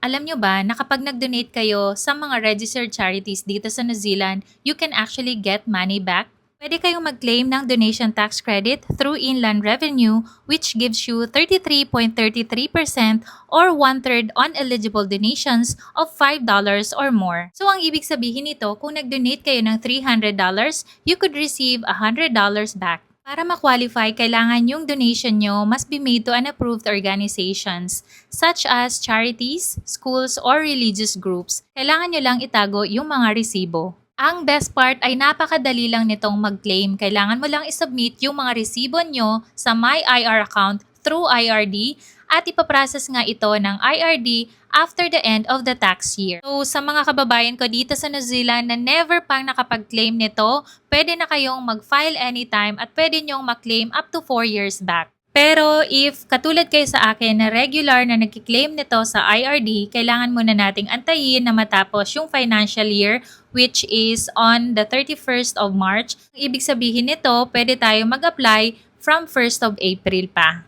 Alam nyo ba na kapag nag-donate kayo sa mga registered charities dito sa New Zealand, you can actually get money back? Pwede kayong mag-claim ng donation tax credit through Inland Revenue which gives you 33.33% or one-third on eligible donations of $5 or more. So ang ibig sabihin nito, kung nag-donate kayo ng $300, you could receive $100 back. Para ma-qualify, kailangan yung donation nyo must be made to an approved organizations such as charities, schools, or religious groups. Kailangan nyo lang itago yung mga resibo. Ang best part ay napakadali lang nitong mag-claim. Kailangan mo lang isubmit yung mga resibo nyo sa My IR account through IRD at ipaprocess nga ito ng IRD after the end of the tax year. So sa mga kababayan ko dito sa New Zealand na never pang nakapag-claim nito, pwede na kayong mag-file anytime at pwede nyong mag-claim up to 4 years back. Pero if katulad kayo sa akin na regular na nagki-claim nito sa IRD, kailangan muna nating antayin na matapos yung financial year which is on the 31st of March. Ibig sabihin nito, pwede tayo mag-apply from 1st of April pa.